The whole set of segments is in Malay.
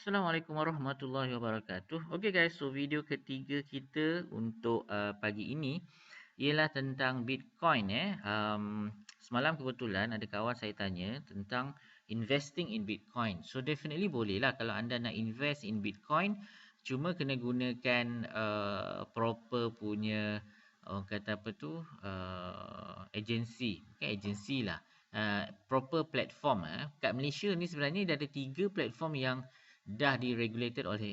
Assalamualaikum warahmatullahi wabarakatuh. Okay guys, so video ketiga kita untuk pagi ini ialah tentang Bitcoin. Semalam kebetulan ada kawan saya tanya tentang investing in Bitcoin. So definitely boleh lah kalau anda nak invest in Bitcoin, cuma kena gunakan proper punya orang kata apa tu agensi, bukan agensi lah. Proper platform. Kat Malaysia ni sebenarnya dah ada 3 platform yang dah diregulated oleh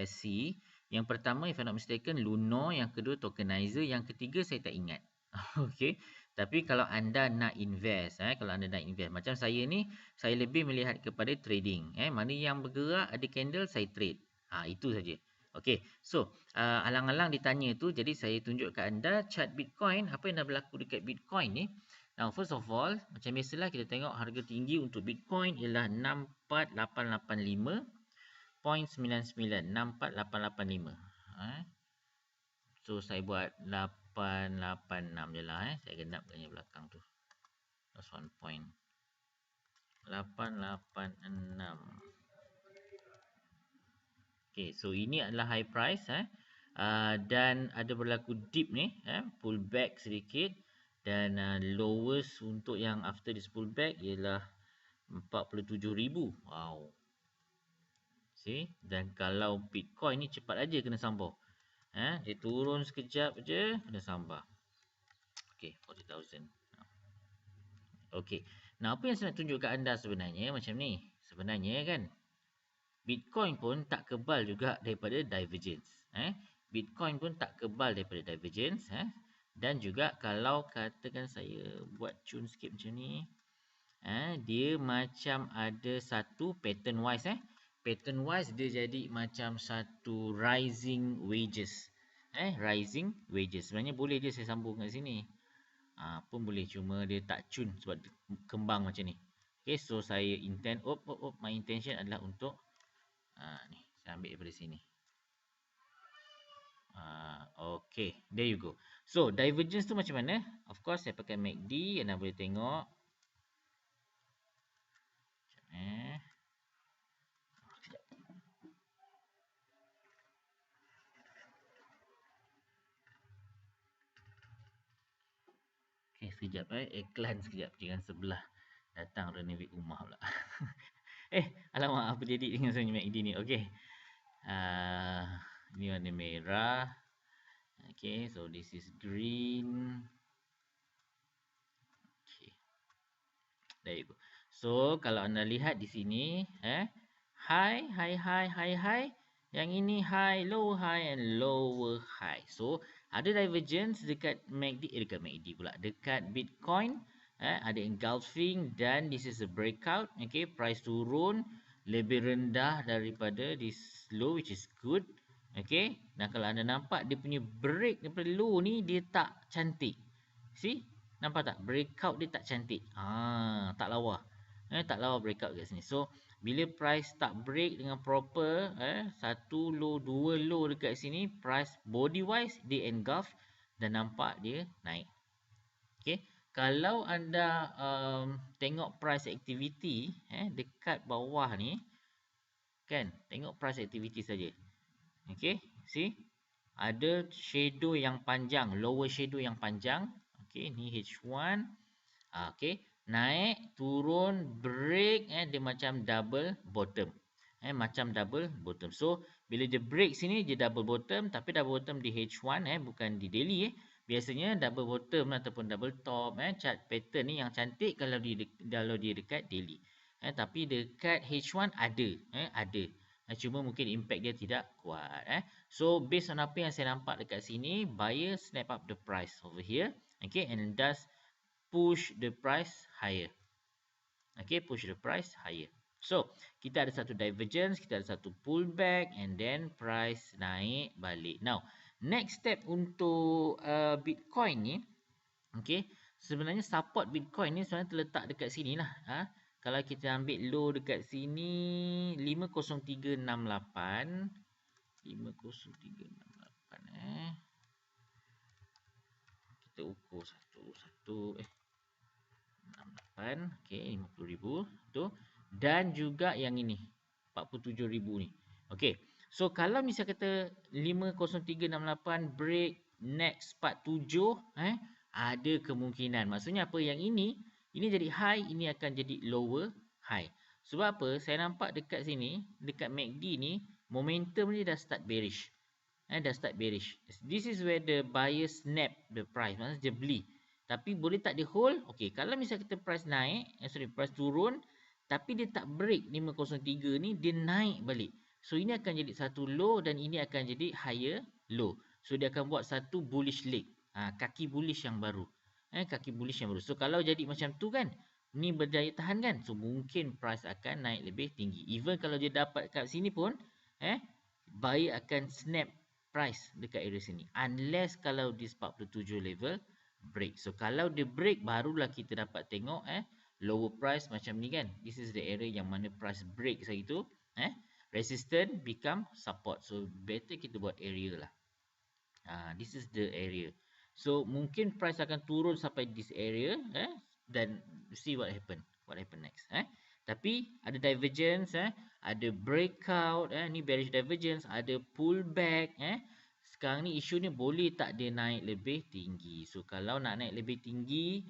SC. Yang pertama, if I'm not mistaken, Luno. Yang kedua, Tokenizer. Yang ketiga, saya tak ingat. Okey. Tapi kalau anda nak invest, macam saya ni, saya lebih melihat kepada trading. Mana yang bergerak ada candle, saya trade. Itu saja. Okey. So, alang-alang ditanya tu, jadi saya tunjuk ke anda chart Bitcoin. Apa yang dah berlaku dekat Bitcoin ni? Now, first of all, macam biasalah kita tengok harga tinggi untuk Bitcoin ialah 64885.99 So saya buat 886 je lah. Saya genapkan yang belakang tu. That's 1 point 886. Okay, so ini adalah high price dan ada berlaku dip ni, pullback sedikit, dan lowest untuk yang after this pullback ialah 47,000. Wow. See? Dan kalau Bitcoin ni cepat aja kena sambung. Dia turun sekejap je kena sambung. Okey, 40,000. Okey. Nah, apa yang saya nak tunjuk kat anda sebenarnya macam ni. Sebenarnya kan Bitcoin pun tak kebal juga daripada divergence. Bitcoin pun tak kebal daripada divergence. Dan juga kalau katakan saya buat tune sikit macam ni. Dia macam ada satu pattern wise. Pattern wise dia jadi macam satu rising wages. Rising wages. Sebenarnya boleh je saya sambung kat sini. Pun boleh, cuma dia tak tune sebab dia kembang macam ni. Okay, so saya intend, my intention adalah untuk ni, saya ambil daripada sini. Okay, there you go. So, divergence tu macam mana? Of course, saya pakai MACD, anda boleh tengok. Okay, sekejap iklan sekejap, jangan sebelah datang renovate rumah pula. Alamak, apa jadi dengan saya MACD ni? Okay, ni warna merah. Okay, so this is green. Okay, there you go. So, kalau anda lihat di sini, high. Yang ini high, low high and lower high. So, ada divergence dekat MACD pula. Dekat Bitcoin, ada engulfing dan this is a breakout. Okay, price turun lebih rendah daripada this low, which is good. Okay, dan kalau anda nampak dia punya break daripada low ni, dia tak cantik. See? Nampak tak? Breakout dia tak cantik. Tak lawa. Tak lawa breakout kat sini. So, bila price tak break dengan proper, satu low, dua low dekat sini, price body wise dia engulf dan nampak dia naik. Okay. Kalau anda tengok price activity dekat bawah ni, kan, tengok price activity saja. Okay, see? Ada shadow yang panjang, lower shadow yang panjang. Okay, ni H1. Okay, naik, turun, break, dia macam double bottom. Macam double bottom. So, bila dia break sini, dia double bottom. Tapi double bottom di H1, bukan di daily. Biasanya double bottom ataupun double top. Chart pattern ni yang cantik kalau dia dekat daily. Tapi dekat H1 ada. Ada. Cuma mungkin impact dia tidak kuat. So, based on apa yang saya nampak dekat sini, buyer snap up the price over here. Okay, and thus push the price higher. Okay, push the price higher. So, kita ada satu divergence, kita ada satu pullback, and then price naik balik. Now, next step untuk Bitcoin ni, okay, sebenarnya support Bitcoin ni sebenarnya terletak dekat sini lah. Kalau kita ambil low dekat sini 50368, 50368 kita ukur satu 68, okey, 50,000 tu, dan juga yang ini 47,000 ni. Okey. So kalau misal kata 50368 break next 47, ada kemungkinan. Maksudnya apa? Yang ini jadi high, ini akan jadi lower high. Sebab apa? Saya nampak dekat sini, dekat MACD ni, momentum ni dah start bearish. Dah start bearish. This is where the buyer snap the price. Maksudnya dia beli. Tapi boleh tak dia hold? Okey, kalau misal kita price naik, price turun, tapi dia tak break 503 ni, dia naik balik. So ini akan jadi satu low dan ini akan jadi higher low. So dia akan buat satu bullish leg. Kaki bullish yang baru. Kaki bullish yang baru. So kalau jadi macam tu kan, ni berjaya tahan kan? So mungkin price akan naik lebih tinggi. Even kalau dia dapat kat sini pun, buyer akan snap price dekat area sini. Unless kalau di 47 level break. So kalau dia break, barulah kita dapat tengok lower price macam ni kan. This is the area yang mana price break saya itu. Resistance become support. So better kita buat area lah. This is the area. So mungkin price akan turun sampai this area, dan see what happen. What happen next. Tapi ada divergence, ada breakout, ni bearish divergence, ada pullback. Sekarang ni isu ni boleh tak dia naik lebih tinggi. So kalau nak naik lebih tinggi,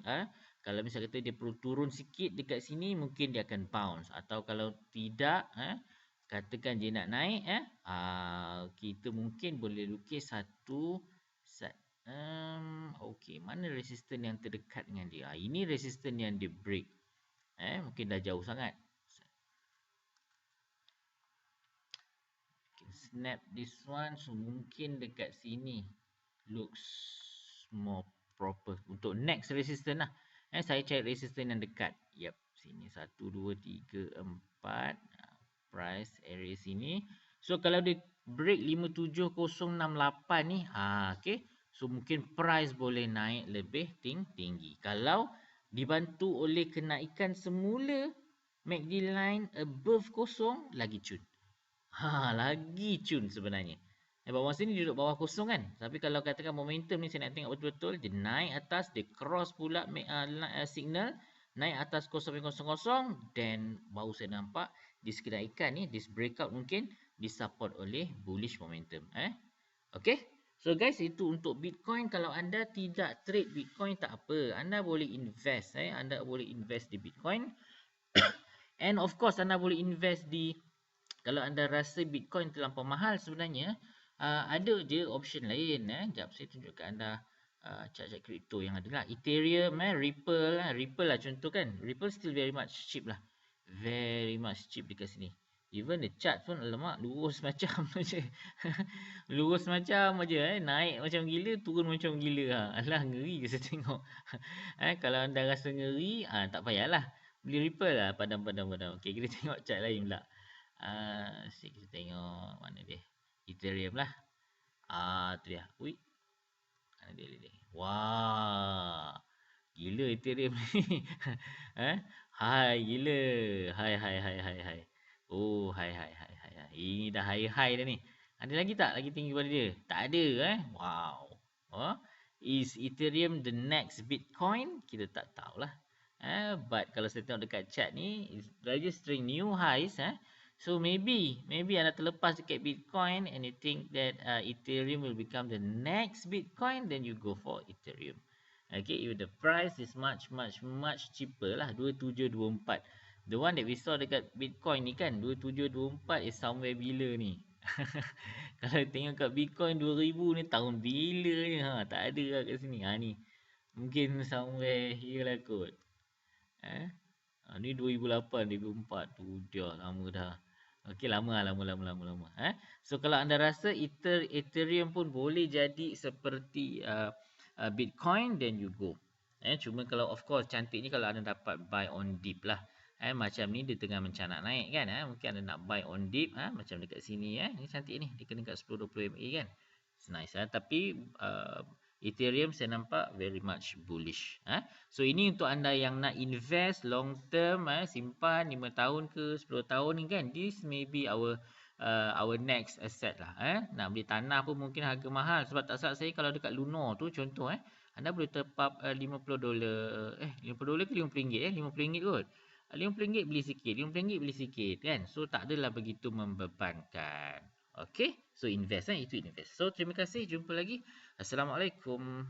kalau misal kata dia perlu turun sikit dekat sini, mungkin dia akan bounce. Atau kalau tidak, katakan dia nak naik, kita mungkin boleh lukis satu okey, mana resistance yang terdekat dengan dia? Ini resistance yang dia break. Mungkin dah jauh sangat. Snap this one, so mungkin dekat sini looks more proper untuk next resistance lah. Saya cari resistance yang dekat. Yep, sini 1 2 3 4 price area sini. So kalau dia break 57068 ni, okey. So mungkin price boleh naik lebih tinggi. Kalau dibantu oleh kenaikan semula MACD line above kosong, lagi cun. Lagi cun sebenarnya. Bawah sini duduk bawah kosong kan. Tapi kalau katakan momentum ni saya nak tengok betul-betul, dia naik atas, dia cross pula signal, naik atas 0.00, dan baru saya nampak this kenaikan ni, this breakout mungkin disupport oleh bullish momentum. Okay. So guys, itu untuk Bitcoin. Kalau anda tidak trade Bitcoin, tak apa. Anda boleh invest. Anda boleh invest di Bitcoin. And of course, anda boleh invest di, kalau anda rasa Bitcoin terlampau mahal sebenarnya, ada je option lain. Sekejap saya tunjukkan anda chart-chart crypto yang ada lah. Ethereum, Ripple lah contoh kan. Ripple still very much cheap lah. Very much cheap dekat sini. Even the chart pun, alamak, lurus macam je. Lurus macam je. Naik macam gila, turun macam gila. Alah, ngeri ke saya tengok. Kalau anda rasa ngeri, tak payahlah. Beli Ripple lah, padam. Okay, kita tengok chart lain pula. Kita tengok mana dia. Ethereum lah. Tu dia. Ui. Mana dia. Wah. Gila Ethereum ni. Hai gila. Hai. Oh, hai. Ini dah high dah ni. Ada lagi tak? Lagi tinggi pada dia? Tak ada Wow. Is Ethereum the next Bitcoin? Kita tak tahulah. But kalau saya tengok dekat chart ni, it's registering new highs. So maybe anda terlepas dekat Bitcoin and you think that Ethereum will become the next Bitcoin, then you go for Ethereum. Okay, if the price is much cheaper lah, 2724. The one that we saw dekat Bitcoin ni kan, 2724 is somewhere bila ni. Kalau tengok kat Bitcoin 2000 ni tahun bila ni, tak ada lah kat sini. Ni mungkin somewhere here lah kot. Ni 2008, 2004 tu dah lama dah. Okey, lama. So kalau anda rasa Ethereum pun boleh jadi seperti Bitcoin, then you go. Cuma kalau of course cantiknya kalau anda dapat buy on dip lah. Macam ni dia tengah mencanak naik kan. Mungkin anda nak buy on dip, macam dekat sini. Ni cantik ni, dia kena kat 10-20 MA kan. It's nice. Tapi Ethereum saya nampak very much bullish. So ini untuk anda yang nak invest long term, simpan 5 tahun ke 10 tahun ni kan. This may be our next asset lah. Nak beli tanah pun mungkin harga mahal. Sebab tak salah saya kalau dekat Luno tu contoh, anda boleh top up $50. $50 ke RM50? RM50 kot. RM50 beli sikit, RM50 beli sikit kan. So tak adalah begitu membebankan. Okay, so invest itu invest. So terima kasih, jumpa lagi. Assalamualaikum.